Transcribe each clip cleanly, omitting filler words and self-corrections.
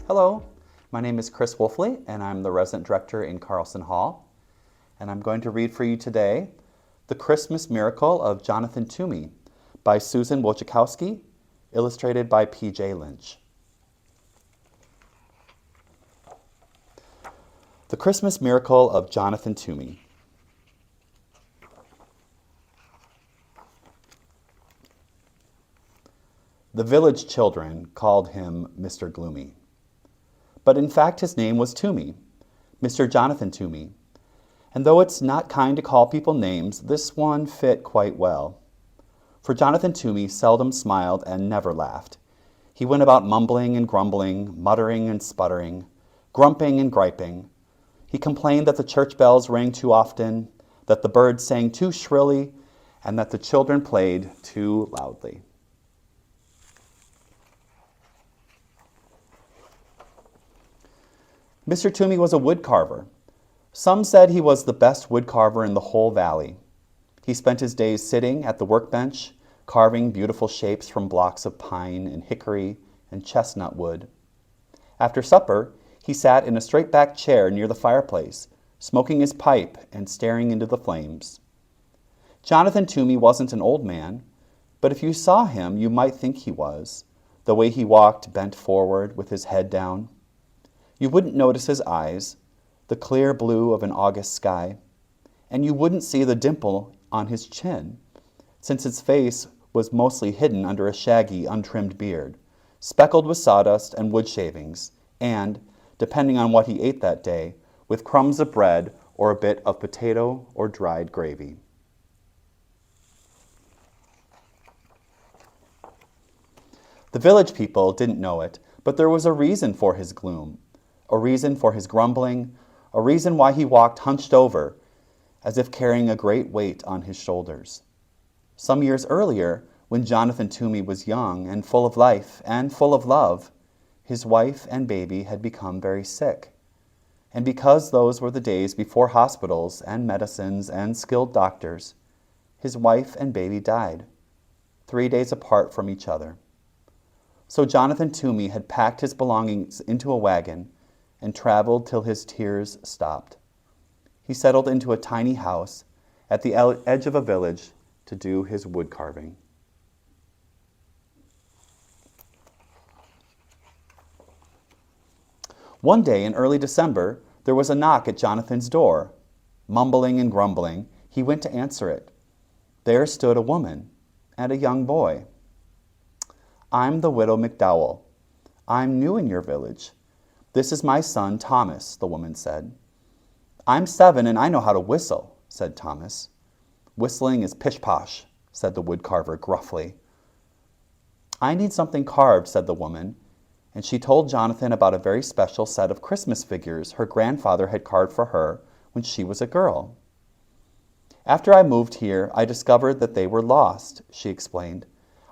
Hello, my name is Chris Woelfle, and I'm the resident director in Carlson Hall. And I'm going to read for you today The Christmas Miracle of Jonathan Toomey by Susan Wojciechowski, illustrated by P.J. Lynch. The Christmas Miracle of Jonathan Toomey. The village children called him Mr. Gloomy. But in fact his name was Toomey, Mr. Jonathan Toomey. And though it's not kind to call people names, this one fit quite well. For Jonathan Toomey seldom smiled and never laughed. He went about mumbling and grumbling, muttering and sputtering, grumping and griping. He complained that the church bells rang too often, that the birds sang too shrilly, and that the children played too loudly. Mr. Toomey was a woodcarver. Some said he was the best woodcarver in the whole valley. He spent his days sitting at the workbench, carving beautiful shapes from blocks of pine and hickory and chestnut wood. After supper, he sat in a straight-backed chair near the fireplace, smoking his pipe and staring into the flames. Jonathan Toomey wasn't an old man, but if you saw him, you might think he was, the way he walked bent forward with his head down. You wouldn't notice his eyes, the clear blue of an August sky, and you wouldn't see the dimple on his chin, since his face was mostly hidden under a shaggy, untrimmed beard, speckled with sawdust and wood shavings, and, depending on what he ate that day, with crumbs of bread or a bit of potato or dried gravy. The village people didn't know it, but there was a reason for his gloom, a reason for his grumbling, a reason why he walked hunched over, as if carrying a great weight on his shoulders. Some years earlier, when Jonathan Toomey was young and full of life and full of love, his wife and baby had become very sick. And because those were the days before hospitals and medicines and skilled doctors, his wife and baby died, 3 days apart from each other. So Jonathan Toomey had packed his belongings into a wagon and traveled till his tears stopped. He settled into a tiny house at the edge of a village to do his wood carving. One day in early December, there was a knock at Jonathan's door. Mumbling and grumbling, he went to answer it. There stood a woman and a young boy. "I'm the widow McDowell. I'm new in your village. This is my son, Thomas," the woman said. "I'm 7 and I know how to whistle," said Thomas. "Whistling is pish-posh," said the woodcarver gruffly. "I need something carved," said the woman, and she told Jonathan about a very special set of Christmas figures her grandfather had carved for her when she was a girl. "After I moved here, I discovered that they were lost," she explained.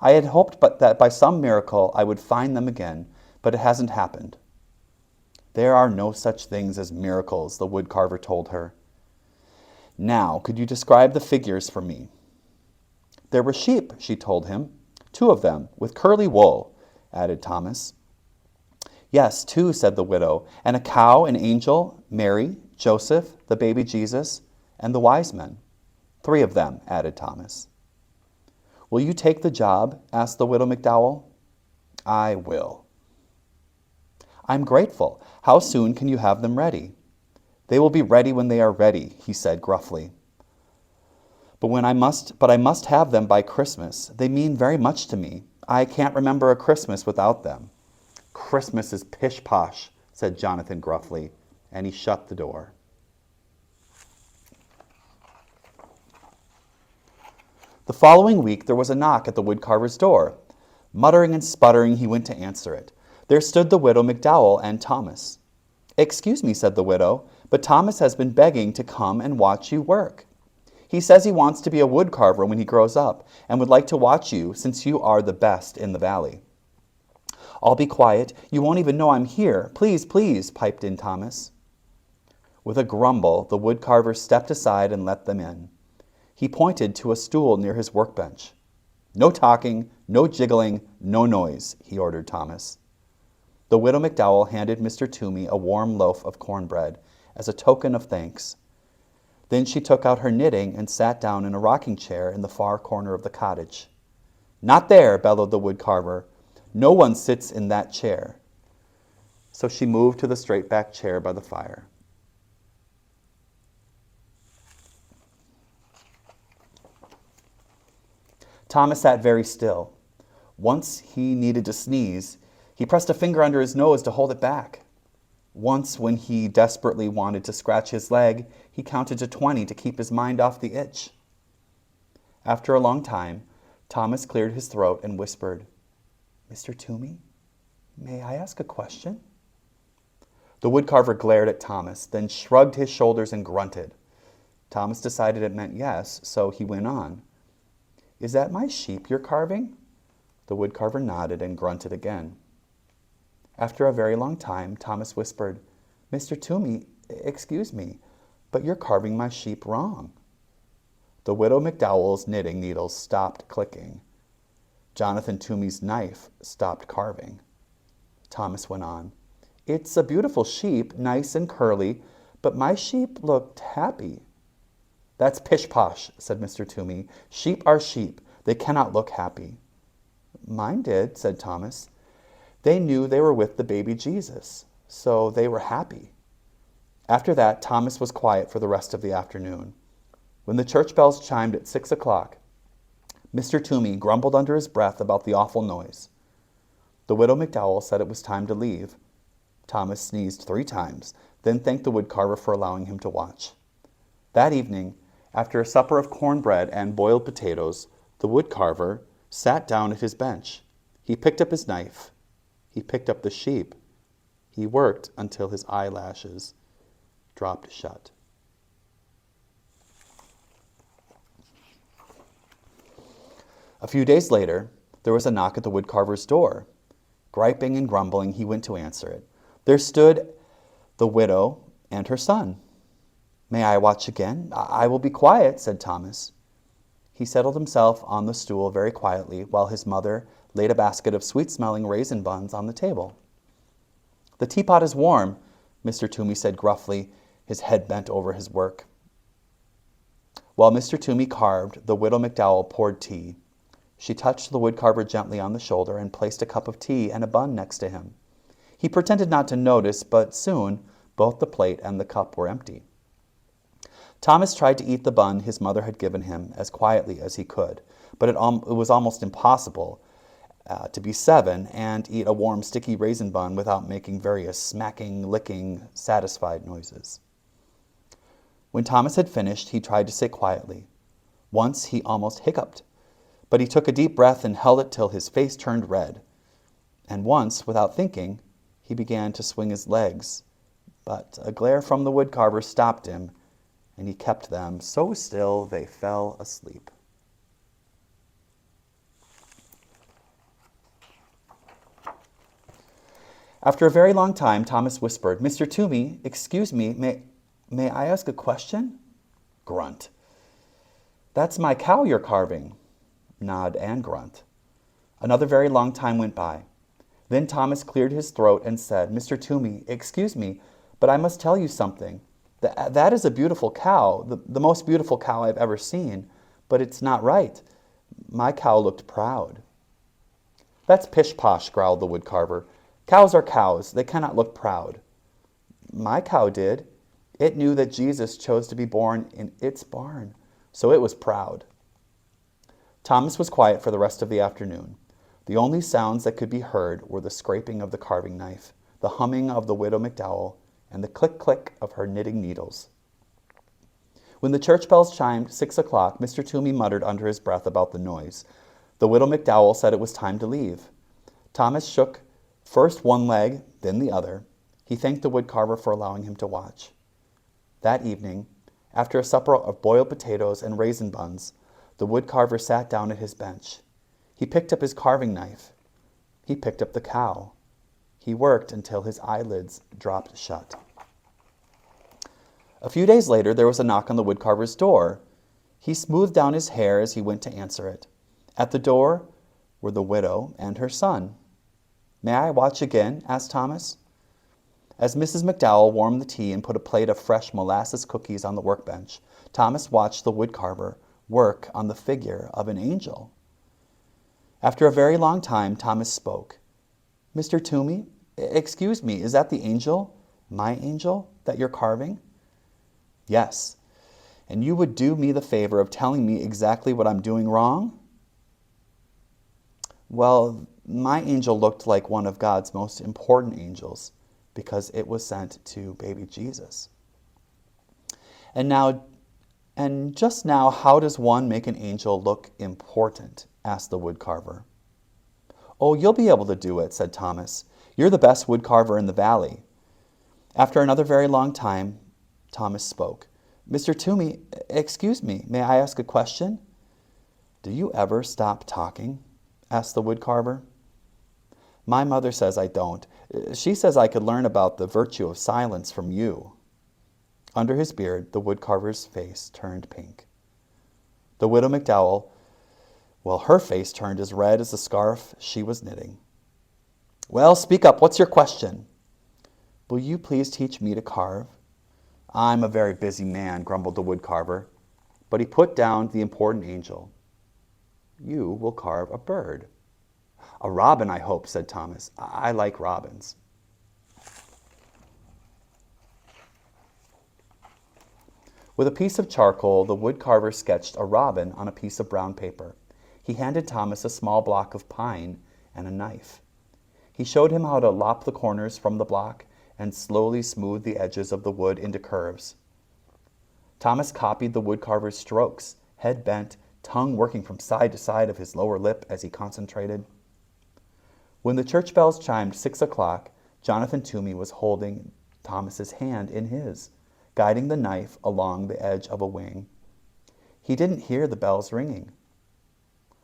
"I had hoped that by some miracle I would find them again, but it hasn't happened." "There are no such things as miracles," the woodcarver told her. "Now, could you describe the figures for me?" "There were sheep," she told him. "2 of them, with curly wool," added Thomas. "Yes, 2, said the widow, "and a cow, an angel, Mary, Joseph, the baby Jesus, and the wise men." 3 of them, added Thomas. "Will you take the job?" asked the widow McDowell. "I will." "I'm grateful. How soon can you have them ready?" "They will be ready when they are ready," he said gruffly. But I must have them by Christmas. They mean very much to me. I can't remember a Christmas without them." "Christmas is pish-posh," said Jonathan gruffly, and he shut the door. The following week there was a knock at the woodcarver's door. Muttering and sputtering, he went to answer it. There stood the widow McDowell and Thomas. "Excuse me," said the widow, "but Thomas has been begging to come and watch you work. He says he wants to be a woodcarver when he grows up and would like to watch you since you are the best in the valley." "I'll be quiet. You won't even know I'm here. Please, please," piped in Thomas. With a grumble, the woodcarver stepped aside and let them in. He pointed to a stool near his workbench. "No talking, no jiggling, no noise," he ordered Thomas. The widow McDowell handed Mr. Toomey a warm loaf of cornbread as a token of thanks. Then she took out her knitting and sat down in a rocking chair in the far corner of the cottage. "Not there," bellowed the woodcarver. "No one sits in that chair." So she moved to the straight-back chair by the fire. Thomas sat very still. Once he needed to sneeze, he pressed a finger under his nose to hold it back. Once, when he desperately wanted to scratch his leg, he counted to 20 to keep his mind off the itch. After a long time, Thomas cleared his throat and whispered, "Mr. Toomey, may I ask a question?" The woodcarver glared at Thomas, then shrugged his shoulders and grunted. Thomas decided it meant yes, so he went on. "Is that my sheep you're carving?" The woodcarver nodded and grunted again. After a very long time, Thomas whispered, "Mr. Toomey, excuse me, but you're carving my sheep wrong." The widow McDowell's knitting needles stopped clicking. Jonathan Toomey's knife stopped carving. Thomas went on, "It's a beautiful sheep, nice and curly, but my sheep looked happy." "That's pish-posh," said Mr. Toomey. "Sheep are sheep. They cannot look happy." "Mine did," said Thomas. "They knew they were with the baby Jesus, so they were happy." After that, Thomas was quiet for the rest of the afternoon. When the church bells chimed at 6 o'clock, Mr. Toomey grumbled under his breath about the awful noise. The widow McDowell said it was time to leave. Thomas sneezed 3 times, then thanked the woodcarver for allowing him to watch. That evening, after a supper of cornbread and boiled potatoes, the woodcarver sat down at his bench. He picked up his knife. He picked up the sheep. He worked until his eyelashes dropped shut. A few days later, there was a knock at the woodcarver's door. Griping and grumbling, he went to answer it. There stood the widow and her son. "May I watch again? I will be quiet," said Thomas. He settled himself on the stool very quietly while his mother laid a basket of sweet-smelling raisin buns on the table. "The teapot is warm," Mr. Toomey said gruffly, his head bent over his work. While Mr. Toomey carved, the widow McDowell poured tea. She touched the woodcarver gently on the shoulder and placed a cup of tea and a bun next to him. He pretended not to notice, but soon both the plate and the cup were empty. Thomas tried to eat the bun his mother had given him as quietly as he could, but it was almost impossible to be 7 and eat a warm, sticky raisin bun without making various smacking, licking, satisfied noises. When Thomas had finished, he tried to sit quietly. Once he almost hiccuped, but he took a deep breath and held it till his face turned red. And once, without thinking, he began to swing his legs, but a glare from the woodcarver stopped him, and he kept them so still they fell asleep. After a very long time, Thomas whispered, "Mr. Toomey, excuse me, may I ask a question?" Grunt. "That's my cow you're carving." Nod and grunt. Another very long time went by. Then Thomas cleared his throat and said, "Mr. Toomey, excuse me, but I must tell you something. That is a beautiful cow, the most beautiful cow I've ever seen, but it's not right. My cow looked proud." "That's pish-posh," growled the woodcarver. "Cows are cows. They cannot look proud." "My cow did. It knew that Jesus chose to be born in its barn, so it was proud." Thomas was quiet for the rest of the afternoon. The only sounds that could be heard were the scraping of the carving knife, the humming of the widow McDowell, and the click-click of her knitting needles. When the church bells chimed 6 o'clock, Mr. Toomey muttered under his breath about the noise. The widow McDowell said it was time to leave. Thomas shook first one leg, then the other. He thanked the woodcarver for allowing him to watch. That evening, after a supper of boiled potatoes and raisin buns, the woodcarver sat down at his bench. He picked up his carving knife. He picked up the cow. He worked until his eyelids dropped shut. A few days later, there was a knock on the woodcarver's door. He smoothed down his hair as he went to answer it. At the door were the widow and her son. May I watch again? Asked Thomas. As Mrs. McDowell warmed the tea and put a plate of fresh molasses cookies on the workbench, Thomas watched the woodcarver work on the figure of an angel. After a very long time, Thomas spoke. Mr. Toomey, excuse me, is that the angel, my angel, that you're carving? Yes. And you would do me the favor of telling me exactly what I'm doing wrong? Well, my angel looked like one of God's most important angels because it was sent to baby Jesus. And just now, how does one make an angel look important? Asked the woodcarver. Oh, you'll be able to do it, said Thomas. You're the best woodcarver in the valley. After another very long time, Thomas spoke. Mr. Toomey, excuse me, may I ask a question? Do you ever stop talking? Asked the woodcarver. My mother says I don't. She says I could learn about the virtue of silence from you. Under his beard, the woodcarver's face turned pink. The widow McDowell, well, her face turned as red as the scarf she was knitting. Well, speak up. What's your question? Will you please teach me to carve? I'm a very busy man, grumbled the woodcarver, but he put down the important angel. You will carve a bird. A robin, I hope, said Thomas. I like robins. With a piece of charcoal, the woodcarver sketched a robin on a piece of brown paper. He handed Thomas a small block of pine and a knife. He showed him how to lop the corners from the block and slowly smooth the edges of the wood into curves. Thomas copied the woodcarver's strokes, head bent, tongue working from side to side of his lower lip as he concentrated. When the church bells chimed 6 o'clock, Jonathan Toomey was holding Thomas's hand in his, guiding the knife along the edge of a wing. He didn't hear the bells ringing.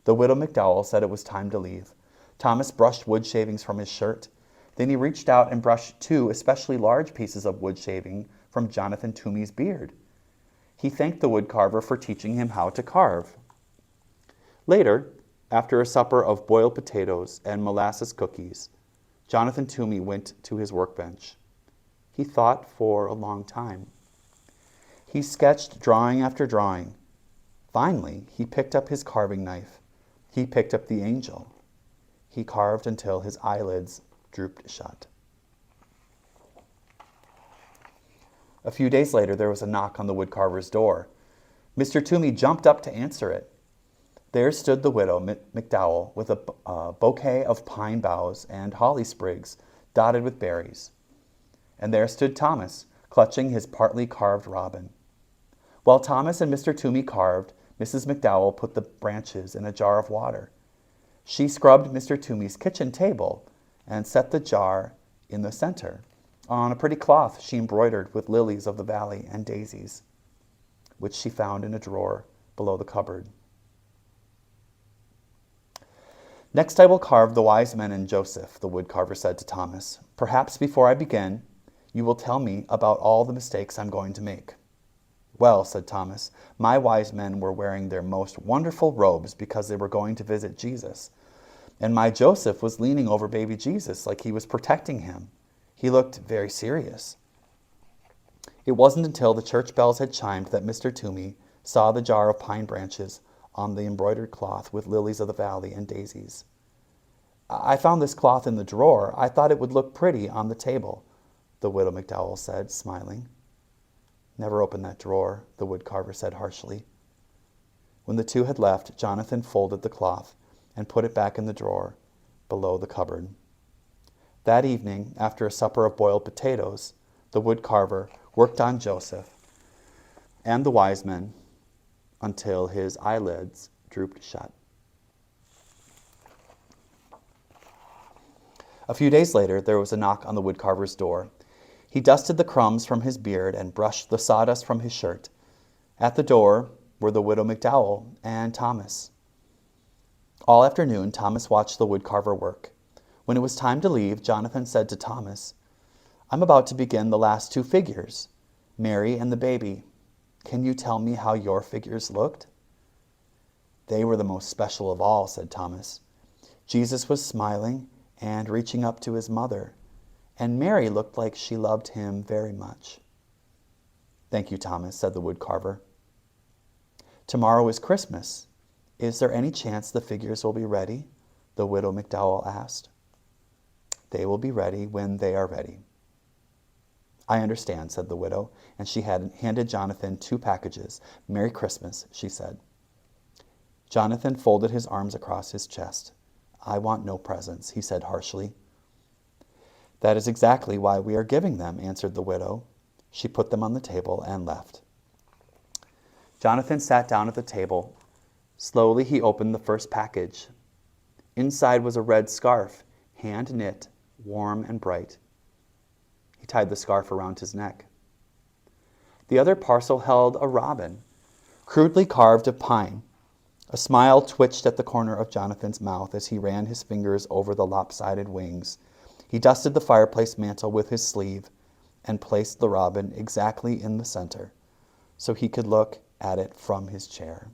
The widow McDowell said it was time to leave. Thomas brushed wood shavings from his shirt. Then he reached out and brushed 2 especially large pieces of wood shaving from Jonathan Toomey's beard. He thanked the woodcarver for teaching him how to carve. Later, after a supper of boiled potatoes and molasses cookies, Jonathan Toomey went to his workbench. He thought for a long time. He sketched drawing after drawing. Finally, he picked up his carving knife. He picked up the angel. He carved until his eyelids drooped shut. A few days later, there was a knock on the woodcarver's door. Mr. Toomey jumped up to answer it. There stood the widow McDowell with a bouquet of pine boughs and holly sprigs dotted with berries. And there stood Thomas, clutching his partly carved robin. While Thomas and Mr. Toomey carved, Mrs. McDowell put the branches in a jar of water. She scrubbed Mr. Toomey's kitchen table and set the jar in the center. On a pretty cloth she embroidered with lilies of the valley and daisies, which she found in a drawer below the cupboard. Next I will carve the wise men and Joseph, the woodcarver said to Thomas. Perhaps before I begin, you will tell me about all the mistakes I'm going to make. Well, said Thomas, my wise men were wearing their most wonderful robes because they were going to visit Jesus. And my Joseph was leaning over baby Jesus like he was protecting him. He looked very serious. It wasn't until the church bells had chimed that Mr. Toomey saw the jar of pine branches on the embroidered cloth with lilies of the valley and daisies. I found this cloth in the drawer. I thought it would look pretty on the table, the widow McDowell said, smiling. Never open that drawer, the woodcarver said harshly. When the two had left, Jonathan folded the cloth and put it back in the drawer below the cupboard. That evening, after a supper of boiled potatoes, the woodcarver worked on Joseph and the wise men until his eyelids drooped shut. A few days later, there was a knock on the woodcarver's door. He dusted the crumbs from his beard and brushed the sawdust from his shirt. At the door were the widow McDowell and Thomas. All afternoon, Thomas watched the woodcarver work. When it was time to leave, Jonathan said to Thomas, I'm about to begin the last 2 figures, Mary and the baby. Can you tell me how your figures looked? They were the most special of all, said Thomas. Jesus was smiling, and reaching up to his mother, and Mary looked like she loved him very much. "Thank you, Thomas," said the woodcarver. "Tomorrow is Christmas. Is there any chance the figures will be ready?" the widow McDowell asked. "They will be ready when they are ready." "I understand," said the widow, and she had handed Jonathan 2 packages. "Merry Christmas," she said. Jonathan folded his arms across his chest. "I want no presents," he said harshly. "That is exactly why we are giving them," answered the widow. She put them on the table and left. Jonathan sat down at the table. Slowly he opened the first package. Inside was a red scarf, hand-knit, warm and bright. He tied the scarf around his neck. The other parcel held a robin, crudely carved of pine. A smile twitched at the corner of Jonathan's mouth as he ran his fingers over the lopsided wings. He dusted the fireplace mantel with his sleeve and placed the robin exactly in the center, so he could look at it from his chair.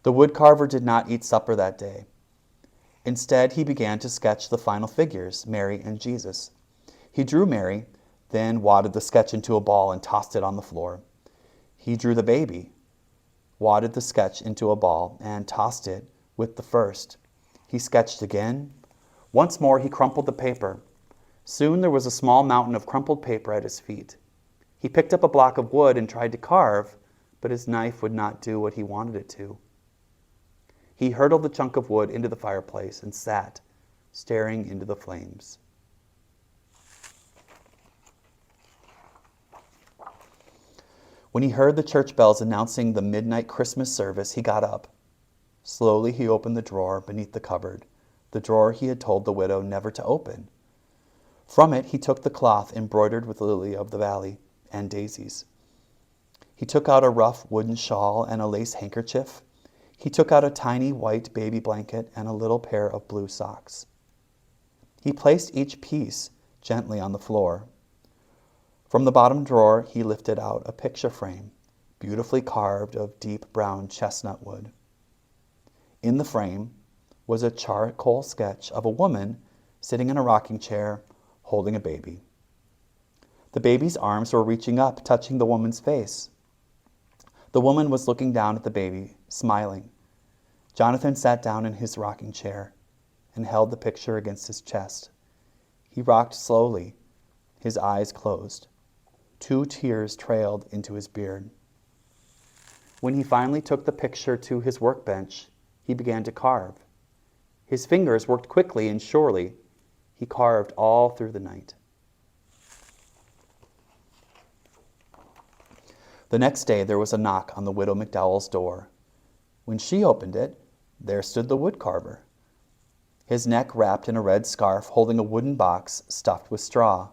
The woodcarver did not eat supper that day. Instead, he began to sketch the final figures, Mary and Jesus. He drew Mary, then wadded the sketch into a ball and tossed it on the floor. He drew the baby, wadded the sketch into a ball, and tossed it with the first. He sketched again. Once more, he crumpled the paper. Soon there was a small mountain of crumpled paper at his feet. He picked up a block of wood and tried to carve, but his knife would not do what he wanted it to. He hurled the chunk of wood into the fireplace and sat, staring into the flames. When he heard the church bells announcing the midnight Christmas service, he got up. Slowly he opened the drawer beneath the cupboard, the drawer he had told the widow never to open. From it he took the cloth embroidered with lily of the valley and daisies. He took out a rough wooden shawl and a lace handkerchief. He took out a tiny white baby blanket and a little pair of blue socks. He placed each piece gently on the floor. From the bottom drawer, he lifted out a picture frame, beautifully carved of deep brown chestnut wood. In the frame was a charcoal sketch of a woman sitting in a rocking chair, holding a baby. The baby's arms were reaching up, touching the woman's face. The woman was looking down at the baby, smiling. Jonathan sat down in his rocking chair and held the picture against his chest. He rocked slowly, his eyes closed. 2 tears trailed into his beard. When he finally took the picture to his workbench, he began to carve. His fingers worked quickly and surely. He carved all through the night. The next day there was a knock on the widow McDowell's door. When she opened it, there stood the woodcarver, his neck wrapped in a red scarf, holding a wooden box stuffed with straw.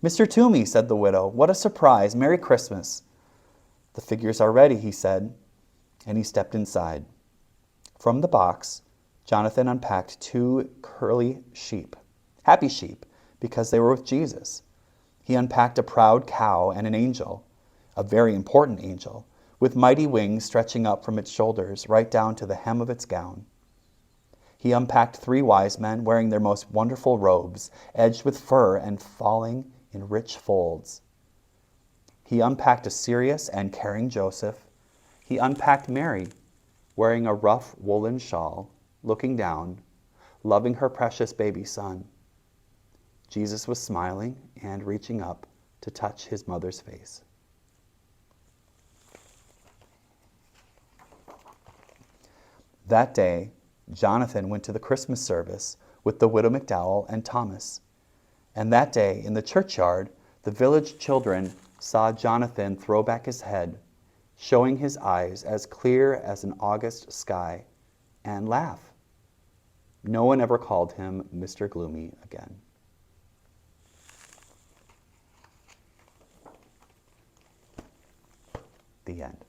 "Mr. Toomey," said the widow, "what a surprise! Merry Christmas." "The figures are ready," he said, and he stepped inside. From the box, Jonathan unpacked 2 curly sheep, happy sheep, because they were with Jesus. He unpacked a proud cow and an angel, a very important angel, with mighty wings stretching up from its shoulders right down to the hem of its gown. He unpacked 3 wise men wearing their most wonderful robes, edged with fur and falling in rich folds. He unpacked a serious and caring Joseph. He unpacked Mary, wearing a rough woolen shawl, looking down, loving her precious baby son. Jesus was smiling and reaching up to touch his mother's face. That day, Jonathan went to the Christmas service with the widow McDowell and Thomas. And that day, in the churchyard, the village children saw Jonathan throw back his head, showing his eyes as clear as an August sky, and laugh. No one ever called him Mr. Gloomy again. The end.